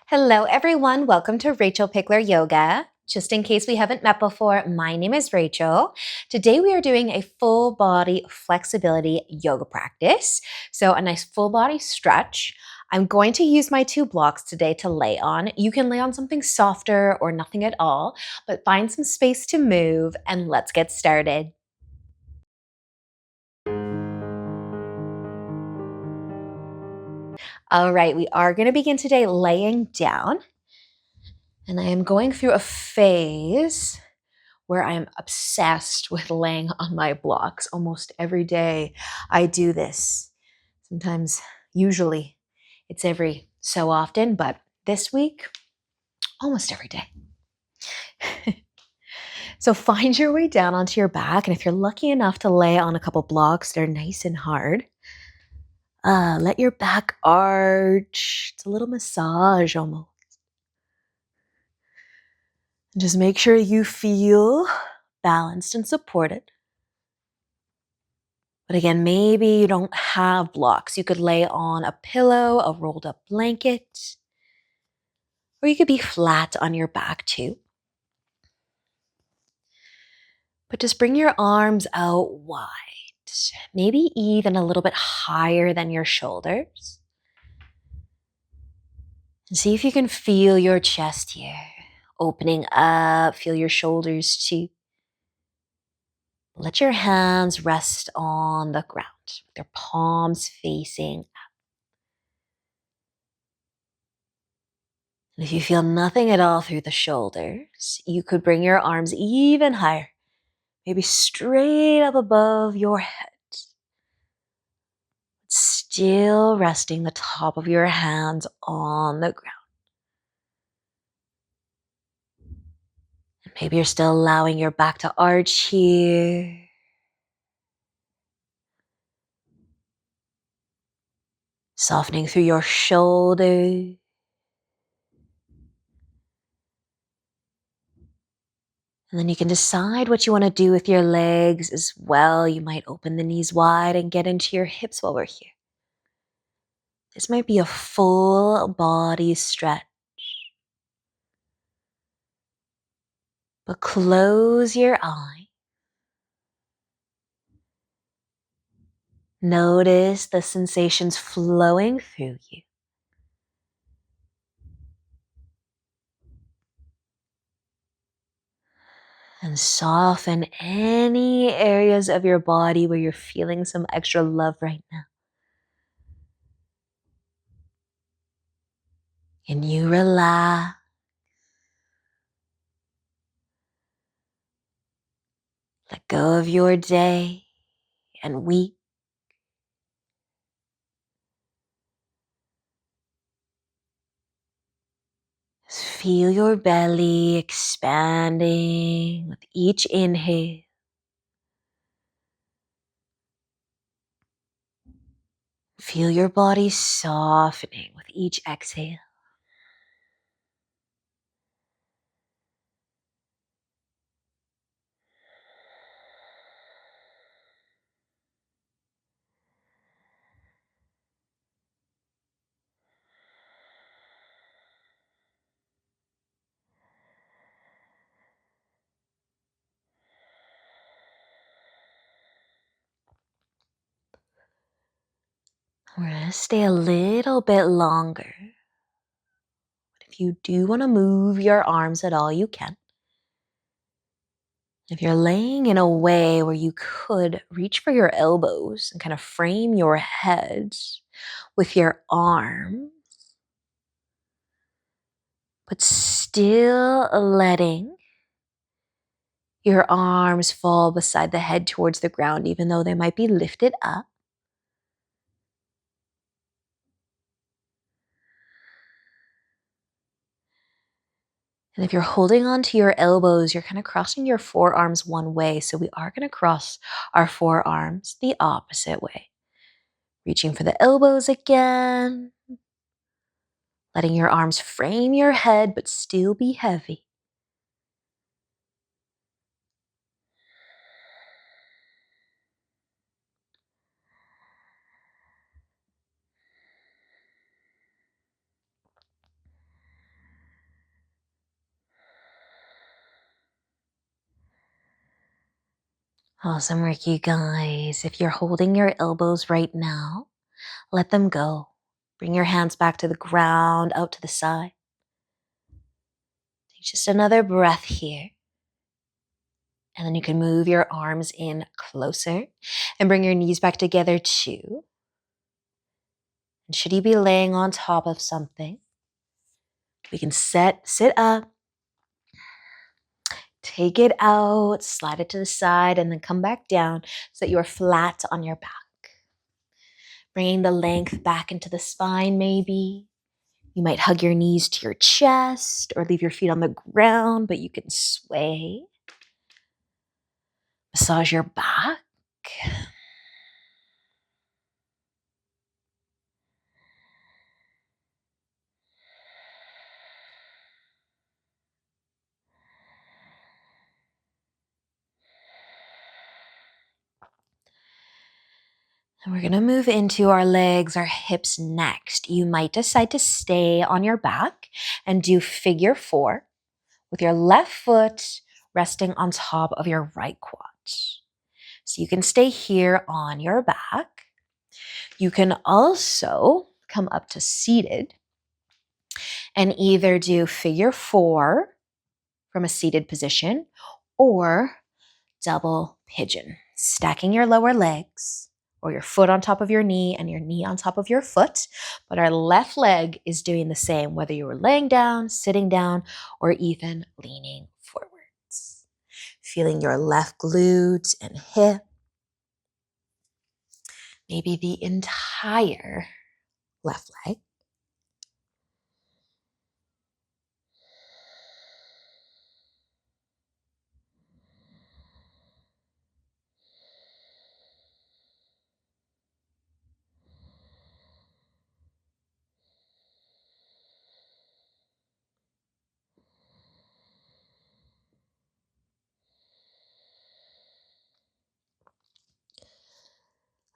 Hello, everyone. Welcome to Rachel Pichler Yoga. Just in case we haven't met before, my name is Rachel. Today we are doing a full body flexibility yoga practice. So a nice full body stretch. I'm going to use my two blocks today to lay on. You can lay on something softer or nothing at all, but find some space to move and let's get started. All right, we are going to begin today laying down. And I am going through a phase where I'm obsessed with laying on my blocks. Almost every day I do this. Sometimes, usually, it's every so often, but this week, almost every day. So find your way down onto your back. And if you're lucky enough to lay on a couple blocks that are nice and hard, let your back arch. It's a little massage almost. And just make sure you feel balanced and supported. But again, maybe you don't have blocks. You could lay on a pillow, a rolled up blanket, or you could be flat on your back too. But just bring your arms out wide, maybe even a little bit higher than your shoulders. And see if you can feel your chest here, opening up, feel your shoulders too. Let your hands rest on the ground, with their palms facing. And if you feel nothing at all through the shoulders, you could bring your arms even higher, maybe straight up above your head. Still resting the top of your hands on the ground. And maybe you're still allowing your back to arch here. Softening through your shoulders. And then you can decide what you want to do with your legs as well. You might open the knees wide and get into your hips while we're here. This might be a full body stretch. But close your eye. Notice the sensations flowing through you. And soften any areas of your body where you're feeling some extra love right now. And you relax. Let go of your day and week. Just feel your belly expanding with each inhale. Feel your body softening with each exhale. We're going to stay a little bit longer. But if you do want to move your arms at all, you can. If you're laying in a way where you could reach for your elbows and kind of frame your head with your arms, but still letting your arms fall beside the head towards the ground, even though they might be lifted up. And if you're holding on to your elbows, you're kind of crossing your forearms one way. So we are going to cross our forearms the opposite way. Reaching for the elbows again. Letting your arms frame your head, but still be heavy. Awesome work, you guys. If you're holding your elbows right now, let them go. Bring your hands back to the ground, out to the side. Take just another breath here. And then you can move your arms in closer and bring your knees back together too. And should you be laying on top of something, we can sit up, take it out, slide it to the side, and then come back down so that you are flat on your back. Bringing the length back into the spine maybe. You might hug your knees to your chest or leave your feet on the ground, but you can sway. Massage your back. And we're going to move into our legs, our hips next. You might decide to stay on your back and do figure 4 with your left foot resting on top of your right quad. So you can stay here on your back. You can also come up to seated and either do figure 4 from a seated position or double pigeon, stacking your lower legs or your foot on top of your knee and your knee on top of your foot. But our left leg is doing the same, whether you were laying down, sitting down, or even leaning forwards. Feeling your left glute and hip, maybe the entire left leg.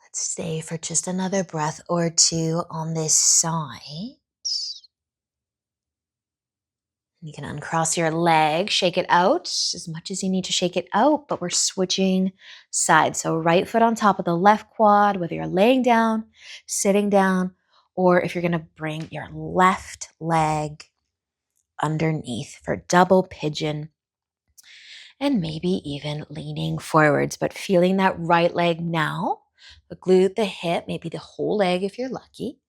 Let's stay for just another breath or two on this side. You can uncross your leg, shake it out as much as you need to shake it out, but we're switching sides. So right foot on top of the left quad, whether you're laying down, sitting down, or if you're going to bring your left leg underneath for double pigeon and maybe even leaning forwards, but feeling that right leg now, the glute, the hip, maybe the whole leg if you're lucky.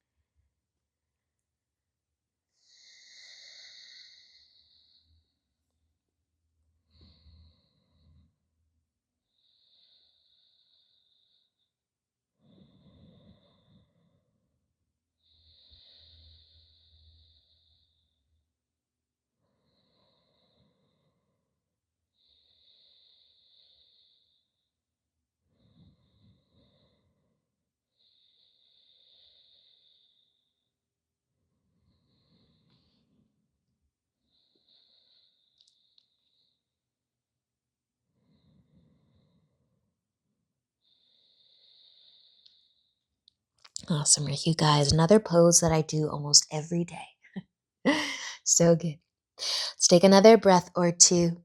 Awesome, Rick, you guys. Another pose that I do almost every day. So good. Let's take another breath or two.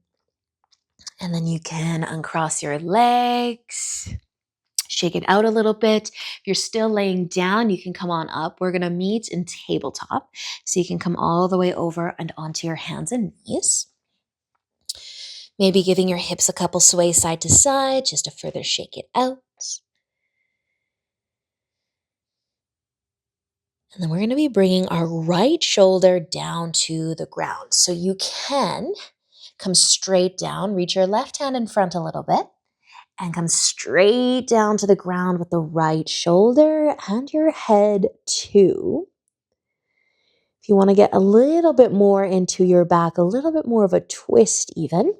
And then you can uncross your legs, shake it out a little bit. If you're still laying down, you can come on up. We're going to meet in tabletop. So you can come all the way over and onto your hands and knees. Maybe giving your hips a couple sway side to side just to further shake it out. And then we're going to be bringing our right shoulder down to the ground. So you can come straight down, reach your left hand in front a little bit, and come straight down to the ground with the right shoulder and your head too. If you want to get a little bit more into your back, a little bit more of a twist even,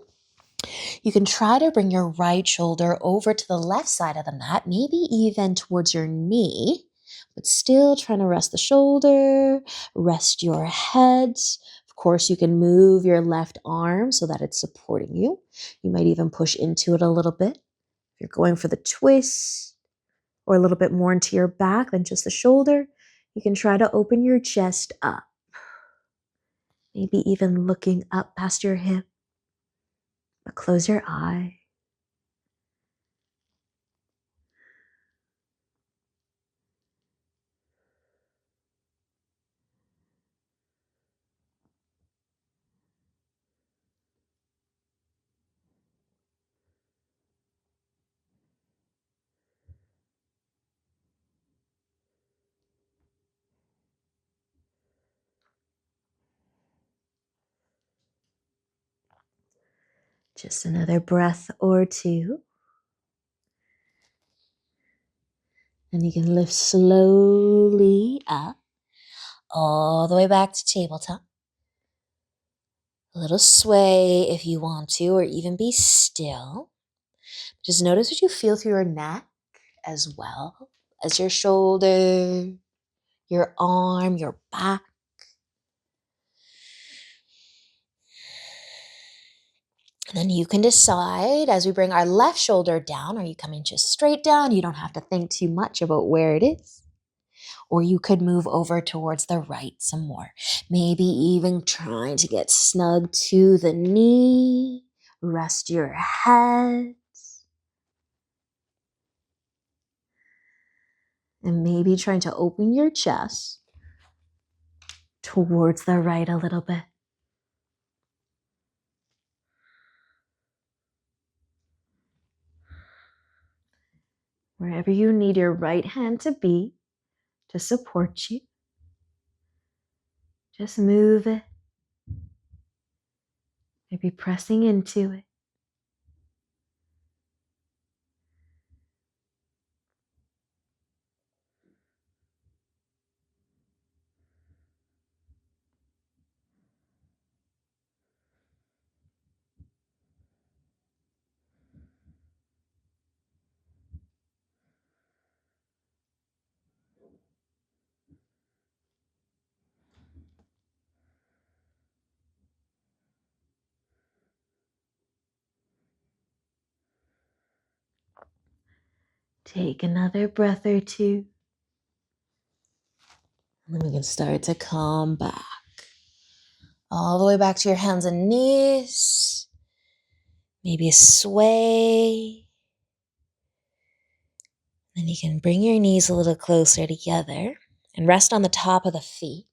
you can try to bring your right shoulder over to the left side of the mat, maybe even towards your knee, but still trying to rest the shoulder, rest your head. Of course, you can move your left arm so that it's supporting you. You might even push into it a little bit. If you're going for the twist or a little bit more into your back than just the shoulder, you can try to open your chest up. Maybe even looking up past your hip. But close your eye. Just another breath or two. And you can lift slowly up, all the way back to tabletop. A little sway if you want to, or even be still. Just notice what you feel through your neck as well as your shoulder, your arm, your back. And then you can decide as we bring our left shoulder down, are you coming just straight down? You don't have to think too much about where it is. Or you could move over towards the right some more. Maybe even trying to get snug to the knee. Rest your head. And maybe trying to open your chest towards the right a little bit. Wherever you need your right hand to be to support you, just move it. Maybe pressing into it. Take another breath or two. And then we can start to come back. All the way back to your hands and knees. Maybe a sway. Then you can bring your knees a little closer together and rest on the top of the feet.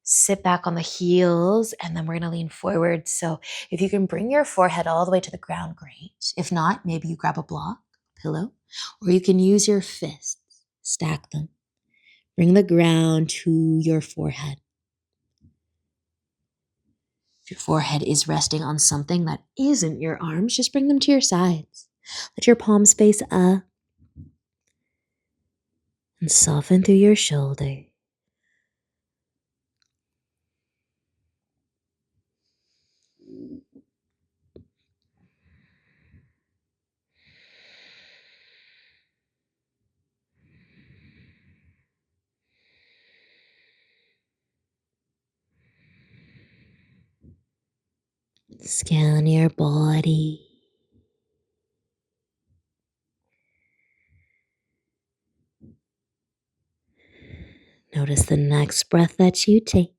Sit back on the heels, and then we're going to lean forward. So if you can bring your forehead all the way to the ground, great. If not, maybe you grab a block, pillow, or you can use your fists, stack them. Bring the ground to your forehead. If your forehead is resting on something that isn't your arms, just bring them to your sides. Let your palms face up and soften through your shoulder. Scan your body. Notice the next breath that you take.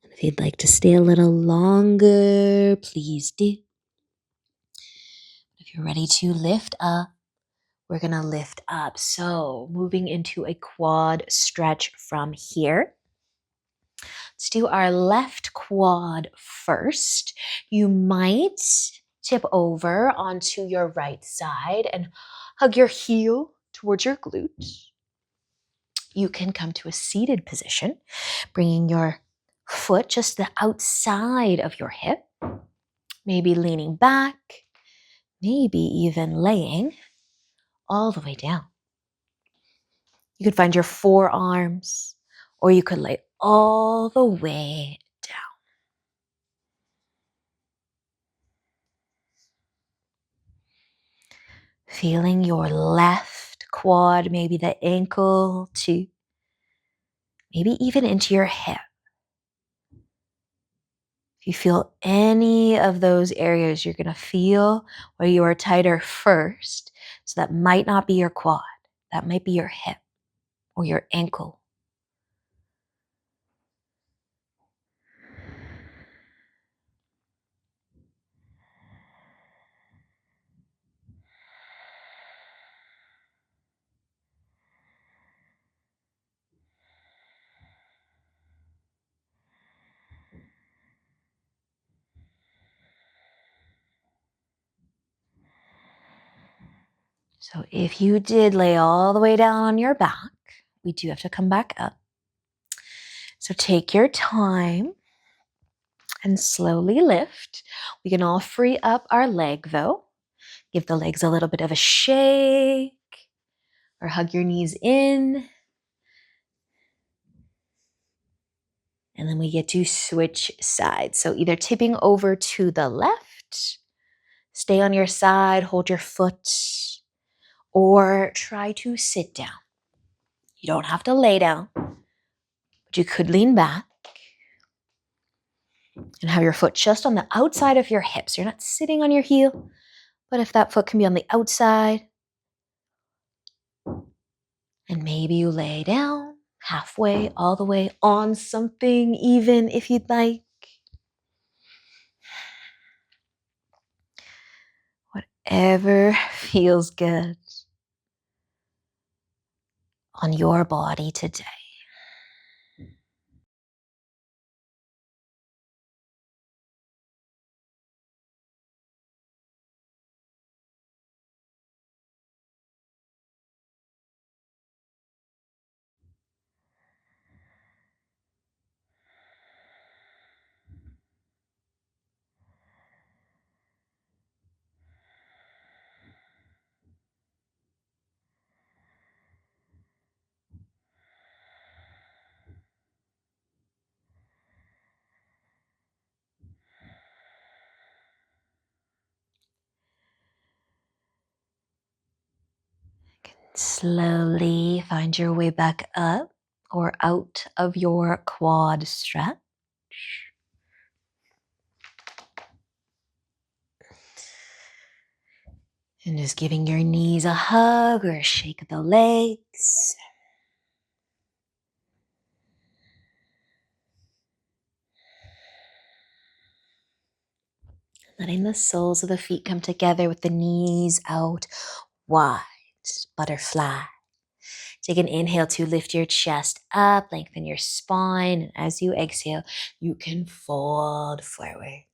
And if you'd like to stay a little longer, please do. If you're ready to lift up, we're going to lift up. So moving into a quad stretch from here. Let's do our left quad first. You might tip over onto your right side and hug your heel towards your glute. You can come to a seated position, bringing your foot just the outside of your hip, maybe leaning back, maybe even laying all the way down. You could find your forearms, or you could lay all the way down. Feeling your left quad, maybe the ankle too, maybe even into your hip. If you feel any of those areas, you're going to feel where you are tighter first. So that might not be your quad. That might be your hip or your ankle. So if you did lay all the way down on your back, we do have to come back up. So take your time and slowly lift. We can all free up our leg though. Give the legs a little bit of a shake or hug your knees in. And then we get to switch sides. So either tipping over to the left, stay on your side, hold your foot, or try to sit down. You don't have to lay down, but you could lean back and have your foot just on the outside of your hips. You're not sitting on your heel, but if that foot can be on the outside, and maybe you lay down halfway, all the way on something, even if you'd like. Whatever feels good on your body today. Slowly find your way back up or out of your quad stretch. And just giving your knees a hug or a shake of the legs. Letting the soles of the feet come together with the knees out wide. Butterfly. Take an inhale to lift your chest up, lengthen your spine. And as you exhale, you can fold forwards.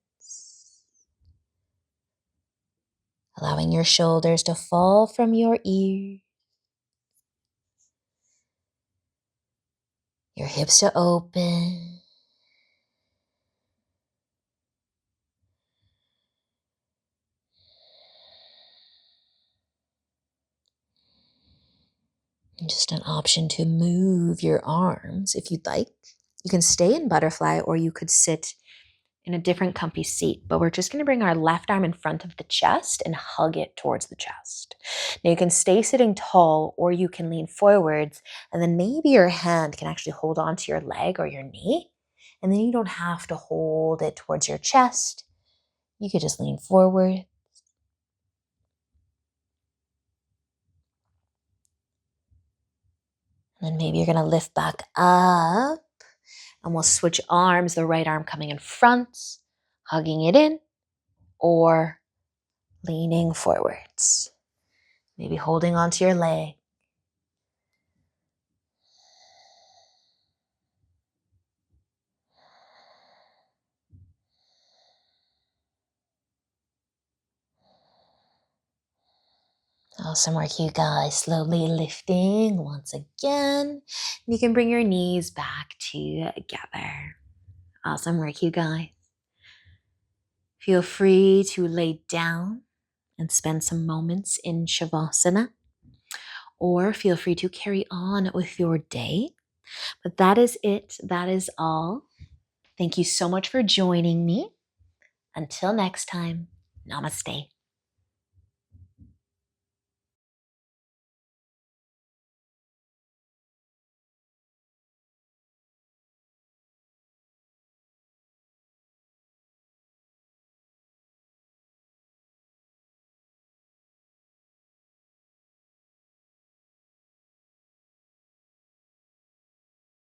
Allowing your shoulders to fall from your ears. Your hips to open. And just an option to move your arms if you'd like. You can stay in butterfly or you could sit in a different comfy seat, but we're just going to bring our left arm in front of the chest and hug it towards the chest. Now you can stay sitting tall or you can lean forwards, and then maybe your hand can actually hold onto your leg or your knee, and then you don't have to hold it towards your chest. You could just lean forward. And then maybe you're going to lift back up, and we'll switch arms, the right arm coming in front, hugging it in, or leaning forwards. Maybe holding onto your leg. Awesome work, you guys. Slowly lifting once again. You can bring your knees back together. Awesome work, you guys. Feel free to lay down and spend some moments in Shavasana, or feel free to carry on with your day. But that is it. That is all. Thank you so much for joining me. Until next time, namaste.